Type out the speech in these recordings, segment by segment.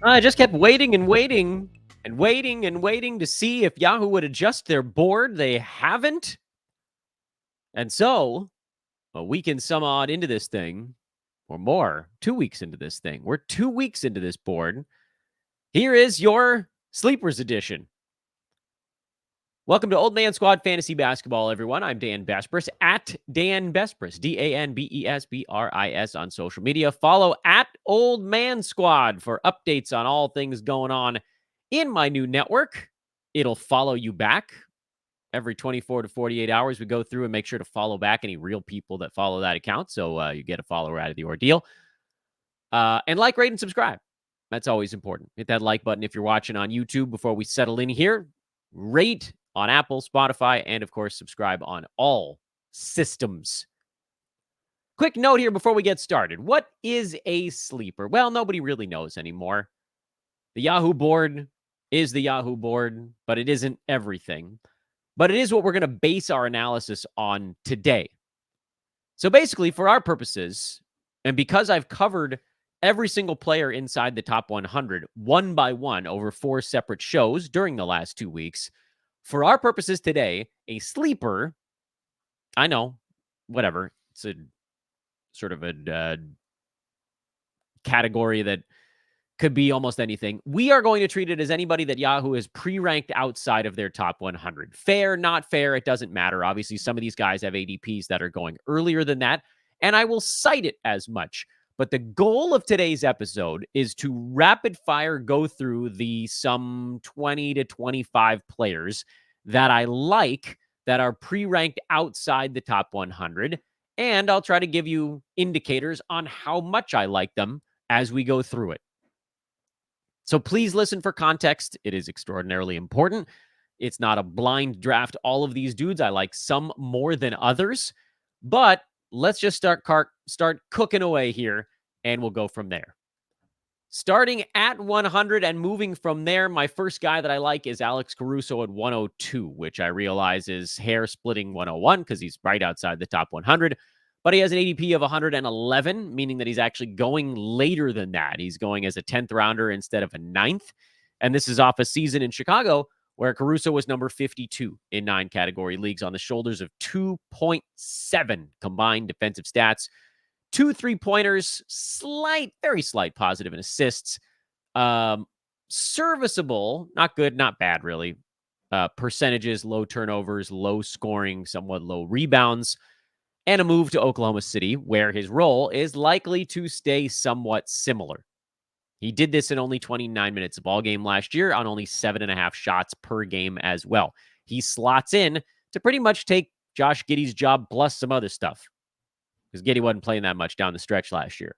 I just kept waiting and waiting and waiting and waiting to see if Yahoo would adjust their board. They haven't. And so, a week and some odd into this thing, or more, 2 weeks into this thing, we're 2 weeks into this board. Here is your Sleepers Edition. Welcome to Old Man Squad Fantasy Basketball, everyone. I'm Dan Besbris, at Dan Besbris, DanBesbris on social media. Follow at Old Man Squad for updates on all things going on in my new network. It'll follow you back every 24 to 48 hours. We go through and make sure to follow back any real people that follow that account, so you get a follower out of the ordeal. And like, rate, and subscribe. That's always important. Hit that like button if you're watching on YouTube before we settle in here. Rate on Apple, Spotify, and of course, subscribe on all systems. Quick note here before we get started. What is a sleeper? Well, nobody really knows anymore. The Yahoo board is the Yahoo board, but it isn't everything. But it is what we're going to base our analysis on today. So basically, for our purposes, and because I've covered every single player inside the top 100 one by one over 4 separate shows during the last 2 weeks, for our purposes today, a sleeper, I know, whatever, it's a sort of a category that could be almost anything. We are going to treat it as anybody that Yahoo has pre-ranked outside of their top 100. Fair, not fair, it doesn't matter. Obviously, some of these guys have ADPs that are going earlier than that, and I will cite it as much. But the goal of today's episode is to rapid fire go through the some 20 to 25 players that I like that are pre-ranked outside the top 100. And I'll try to give you indicators on how much I like them as we go through it. So please listen for context. It is extraordinarily important. It's not a blind draft. All of these dudes, I like some more than others. But let's just start cooking away here, and we'll go from there. Starting at 100 and moving from there, my first guy that I like is Alex Caruso at 102, which I realize is hair-splitting 101 because he's right outside the top 100. But he has an ADP of 111, meaning that he's actually going later than that. He's going as a 10th rounder instead of a 9th. And this is off a season in Chicago where Caruso was number 52 in 9 category leagues on the shoulders of 2.7 combined defensive stats. 2 3-pointers, very slight positive in assists. Serviceable, not good, not bad, really. Percentages, low turnovers, low scoring, somewhat low rebounds, and a move to Oklahoma City, where his role is likely to stay somewhat similar. He did this in only 29 minutes of ball game last year on only 7.5 shots per game as well. He slots in to pretty much take Josh Giddey's job plus some other stuff, because Giddey wasn't playing that much down the stretch last year.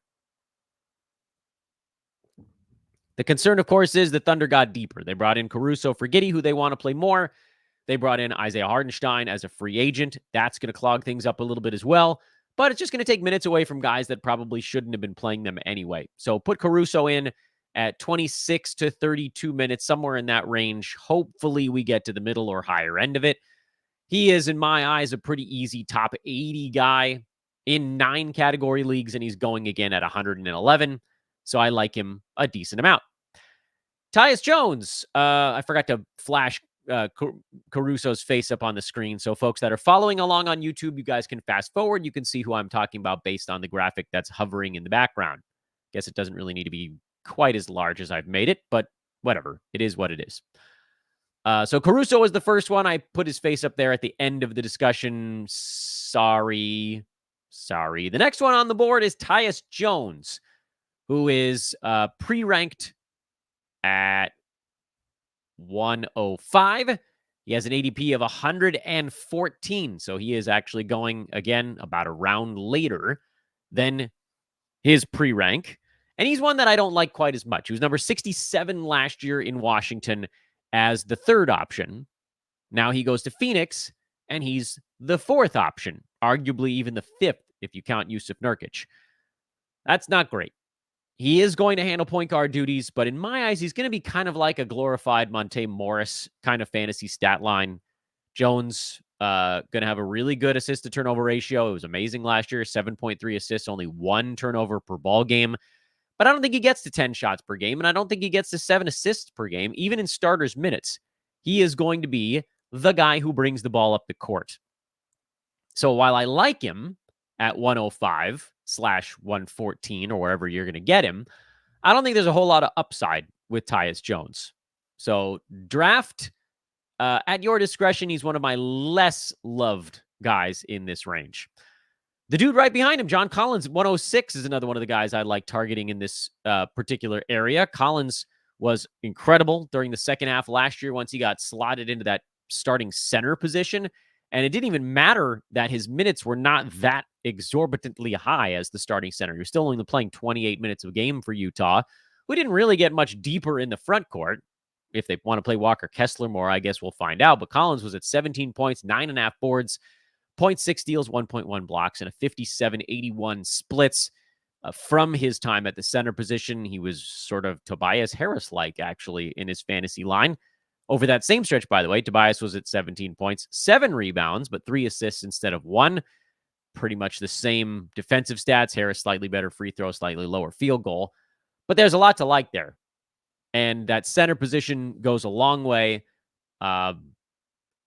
The concern, of course, is the Thunder got deeper. They brought in Caruso for Giddey, who they want to play more. They brought in Isaiah Hartenstein as a free agent. That's going to clog things up a little bit as well. But it's just going to take minutes away from guys that probably shouldn't have been playing them anyway. So put Caruso in at 26 to 32 minutes, somewhere in that range. Hopefully we get to the middle or higher end of it. He is, in my eyes, a pretty easy top 80 guy in 9 category leagues, and he's going again at 111. So I like him a decent amount. Tyus Jones. I forgot to flash Caruso's face up on the screen. So folks that are following along on YouTube, you guys can fast forward. You can see who I'm talking about based on the graphic that's hovering in the background. Guess it doesn't really need to be quite as large as I've made it, but whatever. It is what it is. So Caruso was the first one. I put his face up there at the end of the discussion. Sorry. The next one on the board is Tyus Jones, who is pre-ranked at 105. He has an ADP of 114. So he is actually going, again, about a round later than his pre-rank. And he's one that I don't like quite as much. He was number 67 last year in Washington as the 3rd option. Now he goes to Phoenix, and he's the 4th option, arguably even the 5th if you count Yusuf Nurkic. That's not great. He is going to handle point guard duties, but in my eyes, he's going to be kind of like a glorified Monte Morris kind of fantasy stat line. Jones going to have a really good assist-to-turnover ratio. It was amazing last year, 7.3 assists, only 1 turnover per ball game. but I don't think he gets to 10 shots per game, and I don't think he gets to 7 assists per game, even in starters' minutes. He is going to be the guy who brings the ball up the court. So while I like him at 105/114 or wherever you're going to get him, I don't think there's a whole lot of upside with Tyus Jones. So draft at your discretion. He's one of my less loved guys in this range. The dude right behind him, John Collins, 106, is another one of the guys I like targeting in this particular area. Collins was incredible during the second half last year once he got slotted into that starting center position. And it didn't even matter that his minutes were not that exorbitantly high as the starting center. He was still only playing 28 minutes a game for Utah. We didn't really get much deeper in the front court. If they want to play Walker Kessler more, I guess we'll find out. But Collins was at 17 points, 9.5 boards, 0.6 steals, 1.1 blocks, and a 57-81 splits. From his time at the center position, he was sort of Tobias Harris-like, actually, in his fantasy line. Over that same stretch, by the way, Tobias was at 17 points, 7 rebounds, but 3 assists instead of 1. Pretty much the same defensive stats. Harris slightly better free throw, slightly lower field goal. But there's a lot to like there. And that center position goes a long way,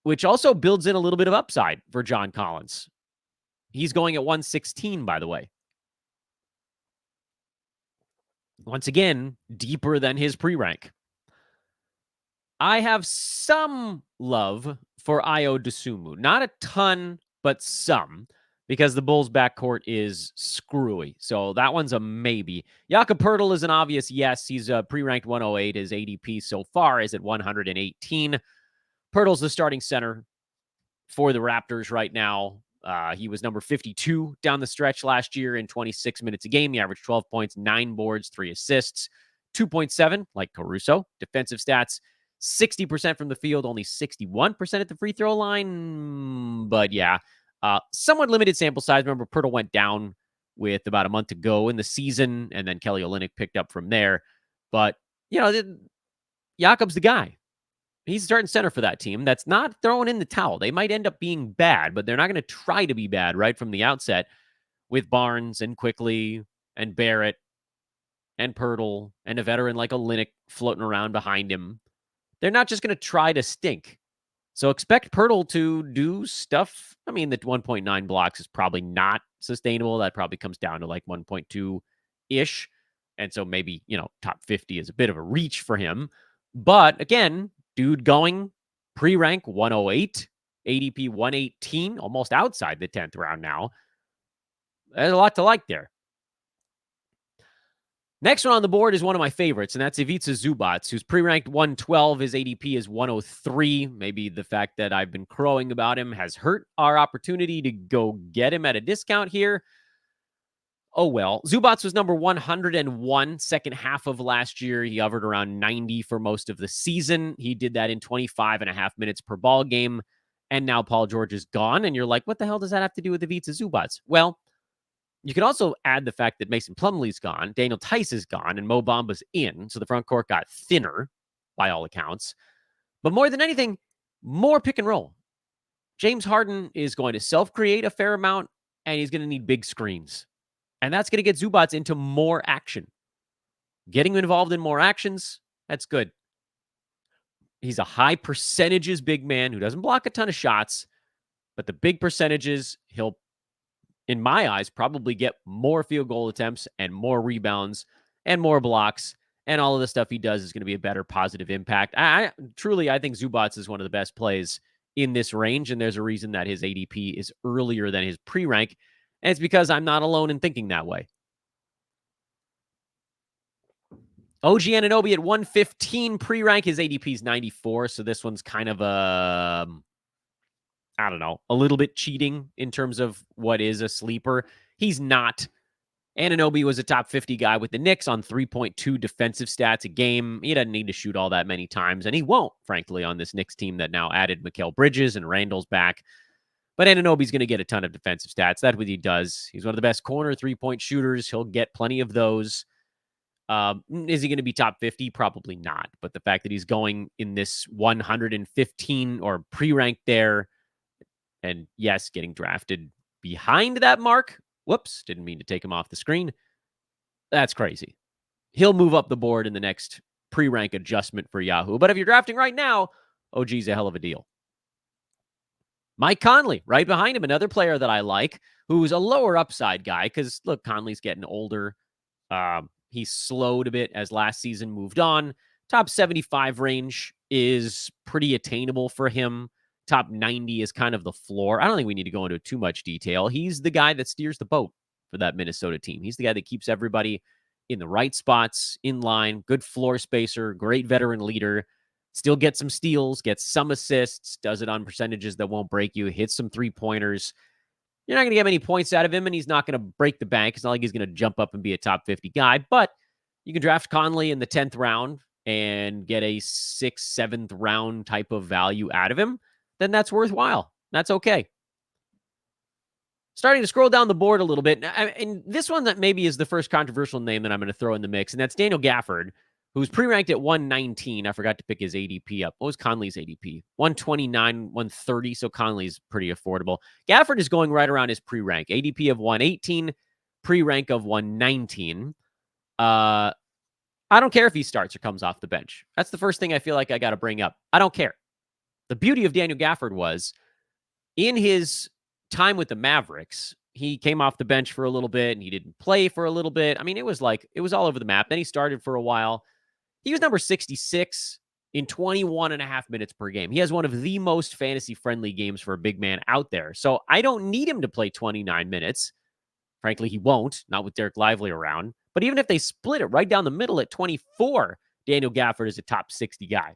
which also builds in a little bit of upside for John Collins. He's going at 116, by the way. Once again, deeper than his pre-rank. I have some love for Ayo Dosunmu. Not a ton, but some, because the Bulls' backcourt is screwy. So that one's a maybe. Jakob Poeltl is an obvious yes. He's pre-ranked 108. His ADP so far is at 118. Poeltl's the starting center for the Raptors right now. He was number 52 down the stretch last year in 26 minutes a game. He averaged 12 points, 9 boards, 3 assists, 2.7, like Caruso. Defensive stats, 60% from the field, only 61% at the free throw line. But yeah, somewhat limited sample size. Remember, Poeltl went down with about a month to go in the season, and then Kelly Olynyk picked up from there. But, you know, Jakob's the guy. He's starting center for that team. That's not throwing in the towel. They might end up being bad, but they're not going to try to be bad right from the outset with Barnes and Quickly and Barrett and Poeltl and a veteran like Olynyk floating around behind him. They're not just going to try to stink. So expect Poeltl to do stuff. I mean, the 1.9 blocks is probably not sustainable. That probably comes down to like 1.2-ish. And so maybe, top 50 is a bit of a reach for him. But again, dude going pre-rank 108, ADP 118, almost outside the 10th round now. There's a lot to like there. Next one on the board is one of my favorites, and that's Ivica Zubac, who's pre-ranked 112. His ADP is 103. Maybe the fact that I've been crowing about him has hurt our opportunity to go get him at a discount here. Oh, well. Zubac was number 101 second half of last year. He hovered around 90 for most of the season. He did that in 25.5 minutes per ball game. And now Paul George is gone. And you're like, what the hell does that have to do with Ivica Zubac? Well, you can also add the fact that Mason Plumlee's gone, Daniel Tice is gone, and Mo Bamba's in. So the front court got thinner by all accounts. But more than anything, more pick and roll. James Harden is going to self-create a fair amount, and he's going to need big screens. And that's going to get Zubac into more action. Getting him involved in more actions, that's good. He's a high percentages big man who doesn't block a ton of shots, but the big percentages, he'll, in my eyes, probably get more field goal attempts and more rebounds and more blocks. And all of the stuff he does is going to be a better positive impact. I think Zubac is one of the best plays in this range. And there's a reason that his ADP is earlier than his pre-rank. And it's because I'm not alone in thinking that way. OG Anunoby at 115 pre-rank. His ADP is 94. So this one's kind of a little bit cheating in terms of what is a sleeper. He's not. Anunoby was a top 50 guy with the Knicks on 3.2 defensive stats a game. He doesn't need to shoot all that many times, and he won't, frankly, on this Knicks team that now added Mikal Bridges and Randall's back. But Anunoby's going to get a ton of defensive stats. That's what he does. He's one of the best corner three-point shooters. He'll get plenty of those. Is he going to be top 50? Probably not. But the fact that he's going in this 115 or pre-ranked there, and yes, getting drafted behind that mark. Whoops, didn't mean to take him off the screen. That's crazy. he'll move up the board in the next pre-rank adjustment for Yahoo. But if you're drafting right now, OG's a hell of a deal. Mike Conley, right behind him, another player that I like, who's a lower upside guy, because, look, Conley's getting older. He's slowed a bit as last season moved on. Top 75 range is pretty attainable for him. Top 90 is kind of the floor. I don't think we need to go into too much detail. He's the guy that steers the boat for that Minnesota team. He's the guy that keeps everybody in the right spots, in line, good floor spacer, great veteran leader. Still gets some steals, gets some assists, does it on percentages that won't break you, hits some three-pointers. You're not going to get many points out of him, and he's not going to break the bank. It's not like he's going to jump up and be a top 50 guy, but you can draft Conley in the 10th round and get a 6th, 7th round type of value out of him, then that's worthwhile. That's okay. Starting to scroll down the board a little bit, and this one that maybe is the first controversial name that I'm going to throw in the mix, and that's Daniel Gafford, who's pre-ranked at 119. I forgot to pick his ADP up. What was Conley's ADP? 129, 130, so Conley's pretty affordable. Gafford is going right around his pre-rank. ADP of 118, pre-rank of 119. I don't care if he starts or comes off the bench. That's the first thing I feel like I got to bring up. I don't care. The beauty of Daniel Gafford was, in his time with the Mavericks, he came off the bench for a little bit and he didn't play for a little bit. I mean, it was all over the map. Then he started for a while. He was number 66 in 21 and a half minutes per game. He has one of the most fantasy-friendly games for a big man out there. So I don't need him to play 29 minutes. Frankly, he won't, not with Derek Lively around. But even if they split it right down the middle at 24, Daniel Gafford is a top 60 guy.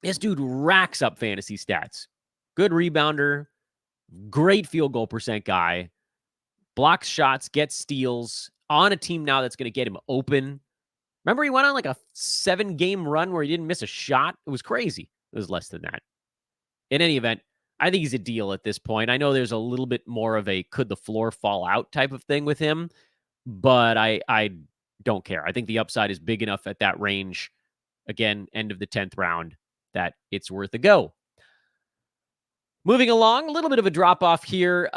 This dude racks up fantasy stats. Good rebounder, great field goal percent guy, blocks shots, gets steals on a team now that's going to get him open. Remember, he went on like a 7-game run where he didn't miss a shot? It was crazy. It was less than that. In any event, I think he's a deal at this point. I know there's a little bit more of a could the floor fall out type of thing with him, but I don't care. I think the upside is big enough at that range, again, end of the 10th round, that it's worth a go. Moving along, a little bit of a drop-off here.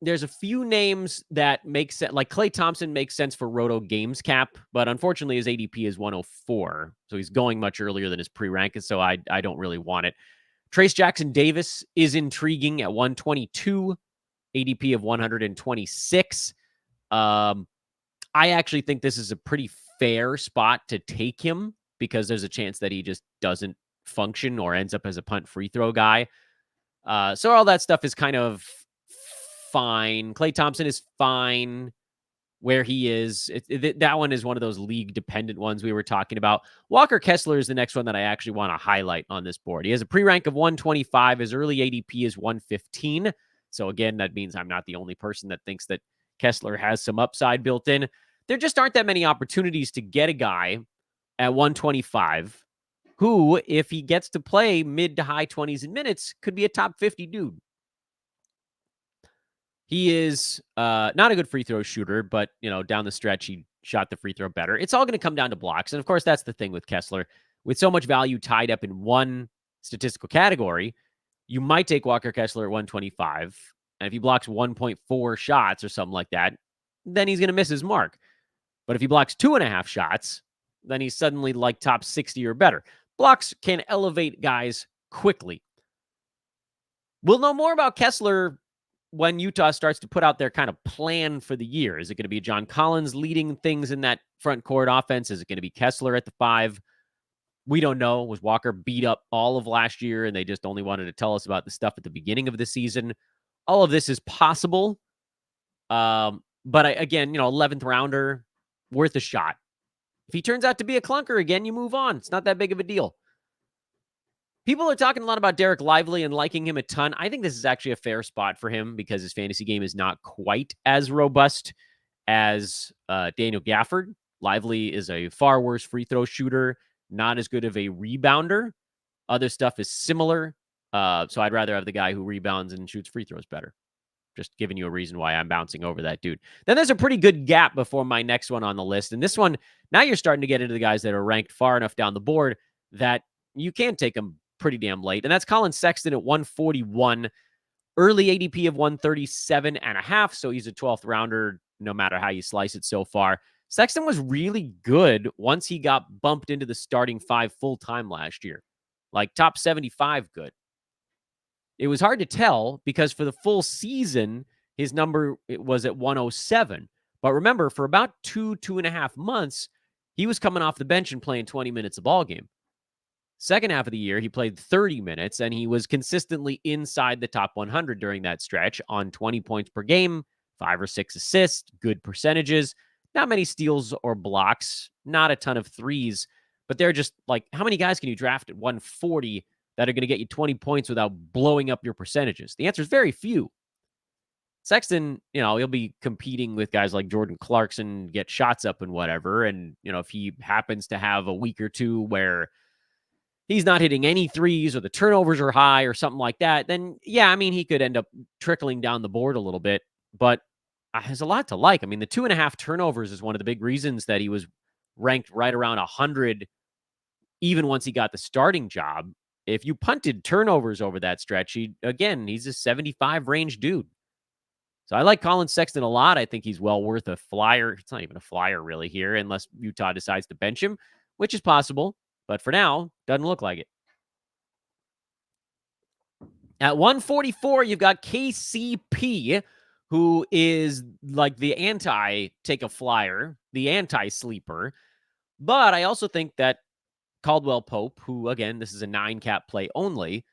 There's a few names that make sense. Like Klay Thompson makes sense for Roto Games Cap, but unfortunately his ADP is 104. So he's going much earlier than his pre-rank, and so I don't really want it. Trace Jackson Davis is intriguing at 122, ADP of 126. I actually think this is a pretty fair spot to take him because there's a chance that he just doesn't function or ends up as a punt free throw guy. So all that stuff is kind of fine. Klay Thompson is fine where he is. That one is one of those league-dependent ones we were talking about. Walker Kessler is the next one that I actually want to highlight on this board. He has a pre-rank of 125. His early ADP is 115. So again, that means I'm not the only person that thinks that Kessler has some upside built in. There just aren't that many opportunities to get a guy at 125 who, if he gets to play mid to high 20s in minutes, could be a top 50 dude. He is not a good free throw shooter, but, down the stretch, he shot the free throw better. It's all going to come down to blocks. And, of course, that's the thing with Kessler. With so much value tied up in one statistical category, you might take Walker Kessler at 125. And if he blocks 1.4 shots or something like that, then he's going to miss his mark. But if he blocks 2.5 shots, then he's suddenly like top 60 or better. Blocks can elevate guys quickly. We'll know more about Kessler when Utah starts to put out their kind of plan for the year. Is it going to be John Collins leading things in that front court offense? Is it going to be Kessler at the 5? We don't know. Was Walker beat up all of last year and they just only wanted to tell us about the stuff at the beginning of the season? All of this is possible. But again, 11th rounder, worth a shot. If he turns out to be a clunker again, you move on. It's not that big of a deal. People are talking a lot about Derek Lively and liking him a ton. I think this is actually a fair spot for him because his fantasy game is not quite as robust as Daniel Gafford. Lively is a far worse free throw shooter, not as good of a rebounder. Other stuff is similar. So I'd rather have the guy who rebounds and shoots free throws better. Just giving you a reason why I'm bouncing over that dude. Then there's a pretty good gap before my next one on the list. And this one, now you're starting to get into the guys that are ranked far enough down the board that you can take them pretty damn late. And that's Colin Sexton at 141. Early ADP of 137.5. So he's a 12th rounder, no matter how you slice it so far. Sexton was really good once he got bumped into the starting five full time last year, like top 75 good. It was hard to tell because for the full season, his number it was at 107. But remember, for about 2.5 months, he was coming off the bench and playing 20 minutes a ball game. Second half of the year, he played 30 minutes and he was consistently inside the top 100 during that stretch on 20 points per game, 5 or 6 assists, good percentages, not many steals or blocks, not a ton of threes, but they're just like, how many guys can you draft at 140 that are going to get you 20 points without blowing up your percentages? The answer is very few. Sexton, he'll be competing with guys like Jordan Clarkson, get shots up and whatever. And, if he happens to have a week or two where he's not hitting any threes or the turnovers are high or something like that, then yeah, I mean, he could end up trickling down the board a little bit, but there's a lot to like. I mean, the 2.5 turnovers is one of the big reasons that he was ranked right around 100, even once he got the starting job. If you punted turnovers over that stretch, he's a 75 range dude. So I like Colin Sexton a lot. I think he's well worth a flyer. It's not even a flyer really here, unless Utah decides to bench him, which is possible. But for now, doesn't look like it. At 144, you've got KCP, who is like the anti-take a flyer, the anti-sleeper. But I also think that Caldwell Pope, who, again, this is a 9-cap play only,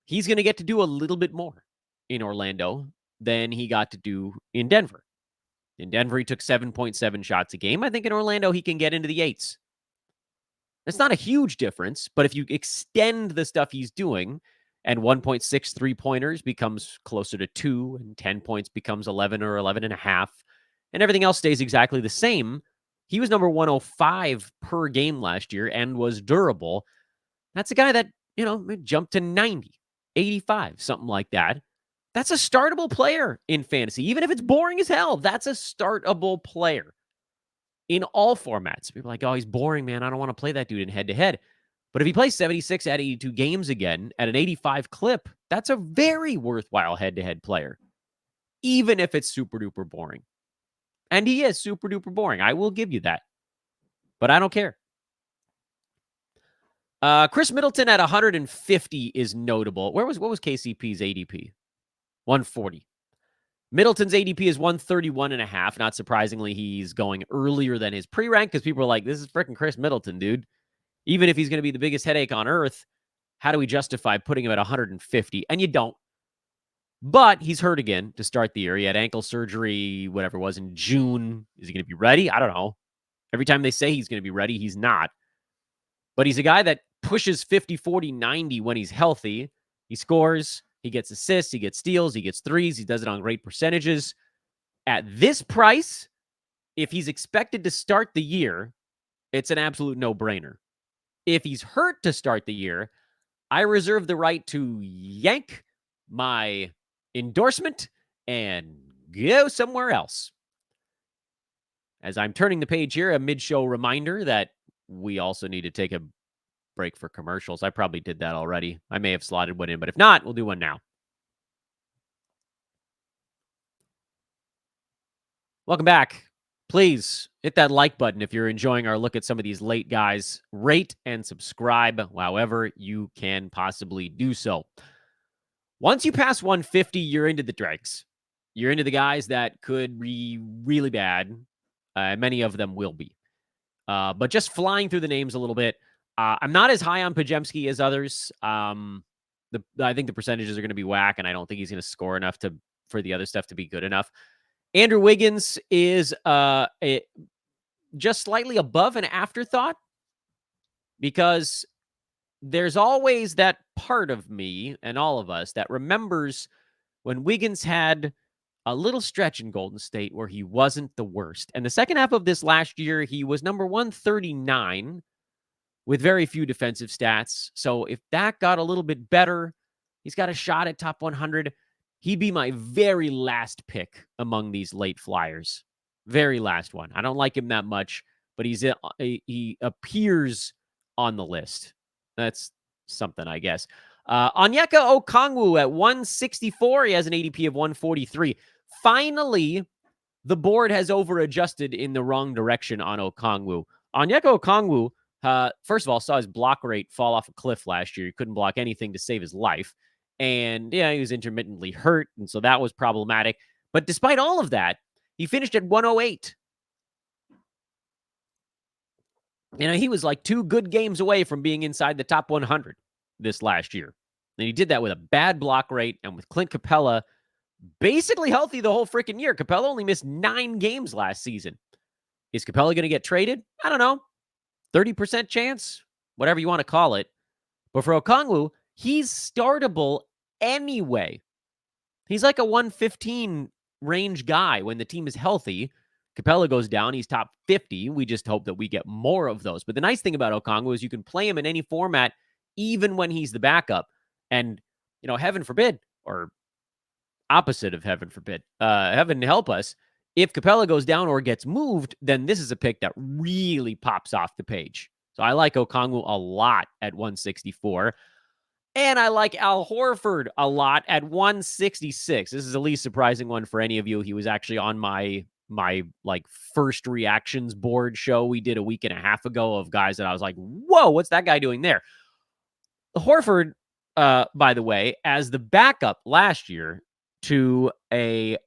he's going to get to do a little bit more in Orlando than he got to do in Denver. In Denver, he took 7.7 shots a game. I think in Orlando, he can get into the 8s. It's not a huge difference, but if you extend the stuff he's doing and 1.6 3-pointers becomes closer to 2 and 10 points becomes 11 or 11 and a half, and everything else stays exactly the same, he was number 105 per game last year and was durable. That's a guy that, jumped to 90, 85, something like that. That's a startable player in fantasy. Even if it's boring as hell, that's a startable player in all formats. People are like, oh, he's boring, man. I don't want to play that dude in head-to-head. But if he plays 76 out of 82 games again at an 85 clip, that's a very worthwhile head-to-head player, even if it's super-duper boring. And he is super-duper boring. I will give you that. But I don't care. Chris Middleton at 150 is notable. What was KCP's ADP? 140. Middleton's ADP is 131.5. Not surprisingly, he's going earlier than his pre-rank because people are like, this is freaking Chris Middleton, dude. Even if he's going to be the biggest headache on earth, how do we justify putting him at 150? And you don't. But he's hurt again to start the year. He had ankle surgery, whatever it was, in June. Is he going to be ready? I don't know. Every time they say he's going to be ready, he's not. But he's a guy that pushes 50, 40, 90 when he's healthy. He scores. He gets assists. He gets steals. He gets threes. He does it on great percentages. At this price, if he's expected to start the year, it's an absolute no-brainer. If he's hurt to start the year, I reserve the right to yank my endorsement and go somewhere else. As I'm turning the page here, a mid-show reminder that we also need to take a break for commercials. I probably did that already. I may have slotted one in, but if not, we'll do one now. Welcome back. Please hit that like button if you're enjoying our look at some of these late guys. Rate and subscribe however you can possibly do so. Once you pass 150, you're into the dregs. You're into the guys that could be really bad. Many of them will be. But just flying through the names a little bit, I'm not as high on Pajemski as others. I think the percentages are going to be whack, and I don't think he's going to score enough for the other stuff to be good enough. Andrew Wiggins is just slightly above an afterthought because there's always that part of me and all of us that remembers when Wiggins had a little stretch in Golden State where he wasn't the worst. And the second half of this last year, he was number 139 with very few defensive stats. So if that got a little bit better, he's got a shot at top 100. He'd be my very last pick among these late flyers. Very last one. I don't like him that much, but he appears on the list. That's something, I guess. Onyeka Okongwu at 164. He has an ADP of 143. Finally, the board has over-adjusted in the wrong direction on Okongwu. Onyeka Okongwu, first of all, saw his block rate fall off a cliff last year. He couldn't block anything to save his life. And yeah, he was intermittently hurt, and so that was problematic. But despite all of that, he finished at 108. He was like 2 good games away from being inside the top 100 this last year. And he did that with a bad block rate and with Clint Capella basically healthy the whole freaking year. Capella only missed 9 games last season. Is Capella going to get traded? I don't know. 30% chance, whatever you want to call it. But for Okongwu, he's startable anyway. He's like a 115 range guy when the team is healthy. Capella goes down. He's top 50. We just hope that we get more of those. But the nice thing about Okongwu is you can play him in any format, even when he's the backup. And, heaven forbid, or opposite of heaven forbid, heaven help us, if Capella goes down or gets moved, then this is a pick that really pops off the page. So I like Okongwu a lot at 164. And I like Al Horford a lot at 166. This is the least surprising one for any of you. He was actually on my first reactions board show we did a week and a half ago of guys that I was like, whoa, what's that guy doing there? Horford, by the way, as the backup last year to I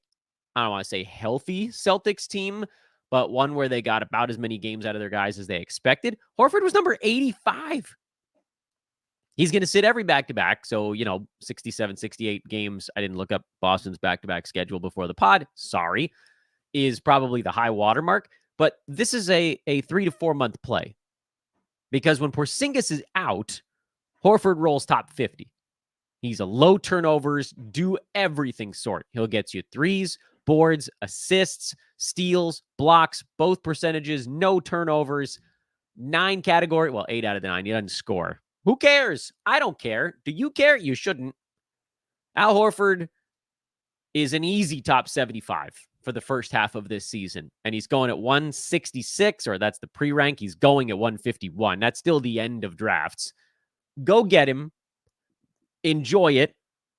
don't want to say healthy Celtics team, but one where they got about as many games out of their guys as they expected. Horford was number 85. He's going to sit every back-to-back. So, 67, 68 games. I didn't look up Boston's back-to-back schedule before the pod. Sorry. Is probably the high watermark. But this is a 3 to 4 month play. Because when Porzingis is out, Horford rolls top 50. He's a low turnovers, do everything sort. He'll get you threes, boards, assists, steals, blocks, both percentages, no turnovers, 9 category. Well, 8 out of the 9. He doesn't score. Who cares? I don't care. Do you care? You shouldn't. Al Horford is an easy top 75 for the first half of this season. And he's going at 166, or that's the pre-rank. He's going at 151. That's still the end of drafts. Go get him. Enjoy it.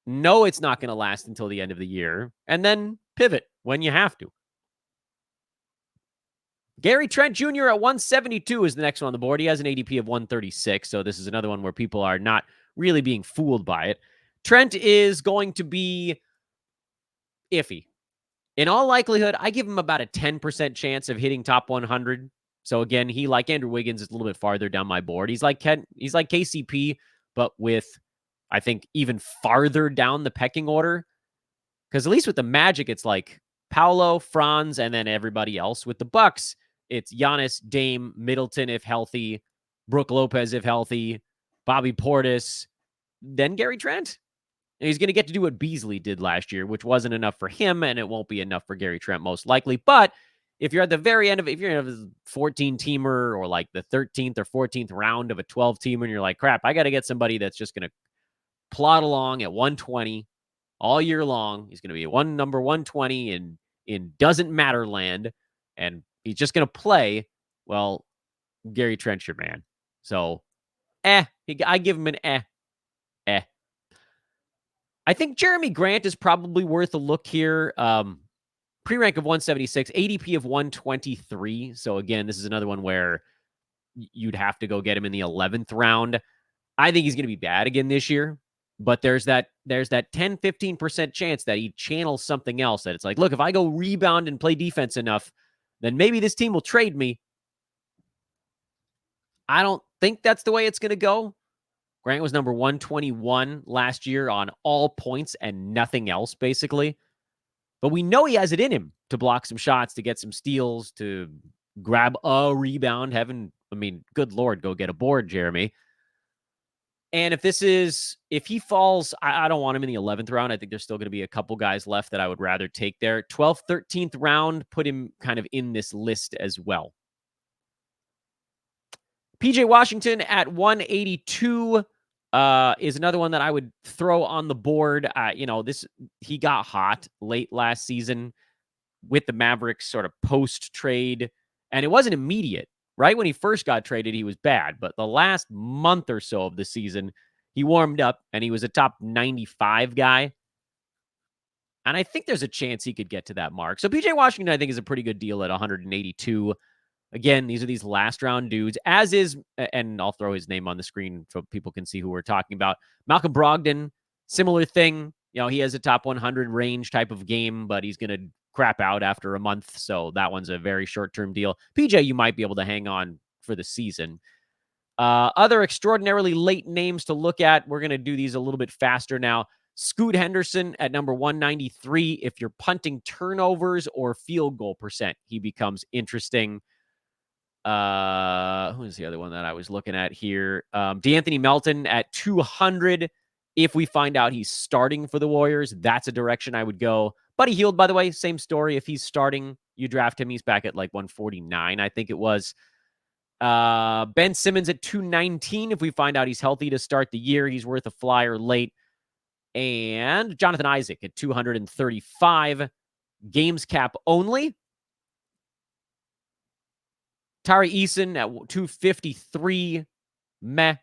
Know it's not going to last until the end of the year. And then pivot when you have to. Gary Trent Jr. at 172 is the next one on the board. He has an ADP of 136, so this is another one where people are not really being fooled by it. Trent is going to be iffy. In all likelihood, I give him about a 10% chance of hitting top 100. So again, he, like Andrew Wiggins, is a little bit farther down my board. He's like KCP, but with, I think, even farther down the pecking order. Because at least with the Magic, it's like Paolo, Franz, and then everybody else. With the Bucks, it's Giannis, Dame, Middleton if healthy, Brook Lopez if healthy, Bobby Portis, then Gary Trent. And he's going to get to do what Beasley did last year, which wasn't enough for him, and it won't be enough for Gary Trent most likely. But if you're at the very end of it, if you're in a 14-teamer or like the 13th or 14th round of a 12-teamer, and you're like, crap, I got to get somebody that's just going to plod along at 120 all year long. He's going to be number 120 in doesn't matter land, and he's just going to play. Well, Gary Trent's your man. So, I give him an eh. I think Jeremy Grant is probably worth a look here. Pre-rank of 176, ADP of 123. So again, this is another one where you'd have to go get him in the 11th round. I think he's going to be bad again this year, but there's that 10, 15% chance that he channels something else, that it's like, look, if I go rebound and play defense enough, then maybe this team will trade me. I don't think that's the way it's going to go. Grant was number 121 last year on all points and nothing else, basically. But we know he has it in him to block some shots, to get some steals, to grab a rebound. Good Lord, go get a board, Jeremy. And if he falls, I don't want him in the 11th round. I think there's still going to be a couple guys left that I would rather take there. 12th, 13th round, put him kind of in this list as well. PJ Washington at 182 is another one that I would throw on the board. He got hot late last season with the Mavericks, sort of post-trade, and it wasn't immediate. Right when he first got traded, he was bad, but the last month or so of the season, he warmed up, and he was a top 95 guy. And I think there's a chance he could get to that mark. So PJ Washington, I think, is a pretty good deal at 182. Again, these are these last round dudes, as is, and I'll throw his name on the screen so people can see who we're talking about. Malcolm Brogdon, similar thing. He has a top 100 range type of game, but he's going to crap out after a month. So that one's a very short term deal. PJ, you might be able to hang on for the season. Other extraordinarily late names to look at. We're going to do these a little bit faster now. Scoot Henderson at number 193. If you're punting turnovers or field goal percent, he becomes interesting. Who is the other one that I was looking at here? DeAnthony Melton at 200. If we find out he's starting for the Warriors, that's a direction I would go. Buddy Hield, by the way, same story. If he's starting, you draft him. He's back at like 149, I think it was. Ben Simmons at 219. If we find out he's healthy to start the year, he's worth a flyer late. And Jonathan Isaac at 235. Games cap only. Tari Eason at 253. Meh.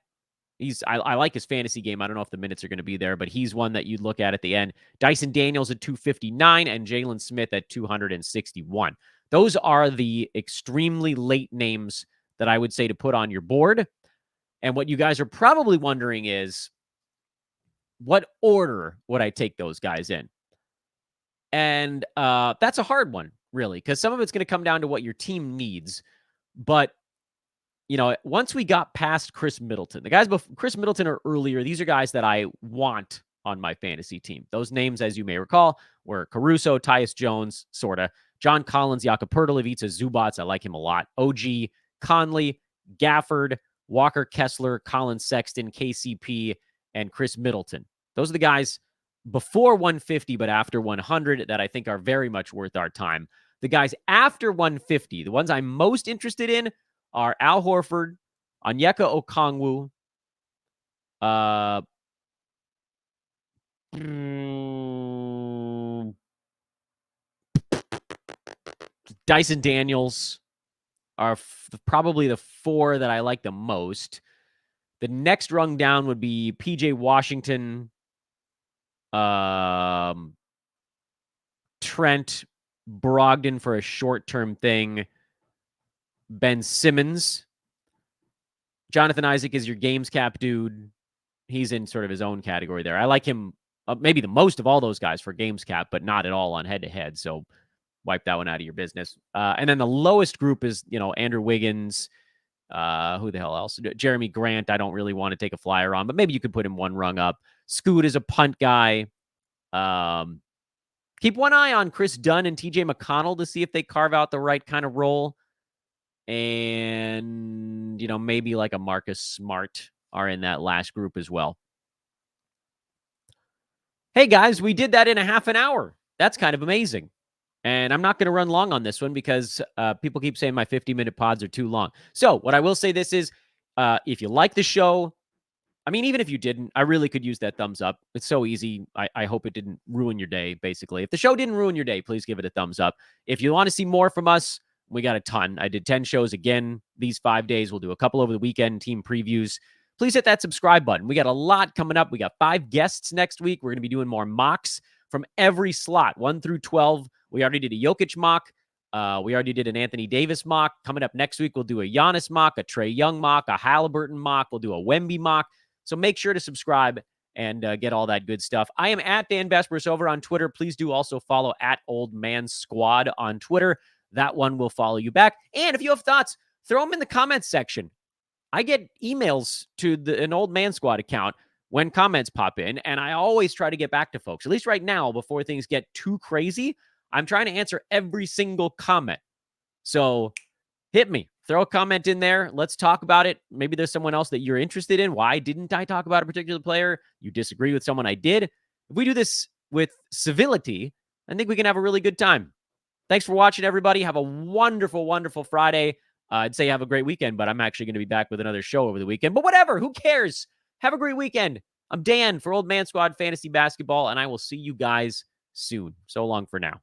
I like his fantasy game. I don't know if the minutes are going to be there, but he's one that you'd look at the end. Dyson Daniels at 259 and Jalen Smith at 261. Those are the extremely late names that I would say to put on your board. And what you guys are probably wondering is, what order would I take those guys in? And that's a hard one, really, because some of it's going to come down to what your team needs. But, once we got past Chris Middleton, the guys before Chris Middleton or earlier, these are guys that I want on my fantasy team. Those names, as you may recall, were Caruso, Tyus Jones, sorta, John Collins, Jakob Poeltl, Ivica Zubac. I like him a lot. OG, Conley, Gafford, Walker Kessler, Colin Sexton, KCP, and Chris Middleton. Those are the guys before 150, but after 100 that I think are very much worth our time. The guys after 150, the ones I'm most interested in are Al Horford, Onyeka Okongwu, Dyson Daniels are probably the four that I like the most. The next rung down would be PJ Washington, Trent, Brogdon for a short-term thing, Ben Simmons. Jonathan Isaac is your games cap dude. He's in sort of his own category there. I like him maybe the most of all those guys for games cap, but not at all on head-to-head. So wipe that one out of your business. And then the lowest group is, Andrew Wiggins. Who the hell else? Jeremy Grant, I don't really want to take a flyer on, but maybe you could put him one rung up. Scoot is a punt guy. Keep one eye on Chris Dunn and TJ McConnell to see if they carve out the right kind of role. And, maybe like a Marcus Smart are in that last group as well. Hey, guys, we did that in a half an hour. That's kind of amazing. And I'm not going to run long on this one because people keep saying my 50-minute pods are too long. So what I will say this is, if you like the show, even if you didn't, I really could use that thumbs up. It's so easy. I hope it didn't ruin your day, basically. If the show didn't ruin your day, please give it a thumbs up. If you want to see more from us, we got a ton. I did 10 shows again these 5 days. We'll do a couple over the weekend, team previews. Please hit that subscribe button. We got a lot coming up. We got 5 guests next week. We're going to be doing more mocks from every slot, 1 through 12. We already did a Jokic mock. We already did an Anthony Davis mock. Coming up next week, we'll do a Giannis mock, a Trae Young mock, a Halliburton mock. We'll do a Wemby mock. So make sure to subscribe and get all that good stuff. I am at Dan Besbris over on Twitter. Please do also follow at Old Man Squad on Twitter. That one will follow you back. And if you have thoughts, throw them in the comments section. I get emails to an Old Man Squad account when comments pop in, and I always try to get back to folks. At least right now, before things get too crazy, I'm trying to answer every single comment. So hit me. Throw a comment in there. Let's talk about it. Maybe there's someone else that you're interested in. Why didn't I talk about a particular player? You disagree with someone I did. If we do this with civility, I think we can have a really good time. Thanks for watching, everybody. Have a wonderful, wonderful Friday. I'd say have a great weekend, but I'm actually going to be back with another show over the weekend. But whatever, who cares? Have a great weekend. I'm Dan for Old Man Squad Fantasy Basketball, and I will see you guys soon. So long for now.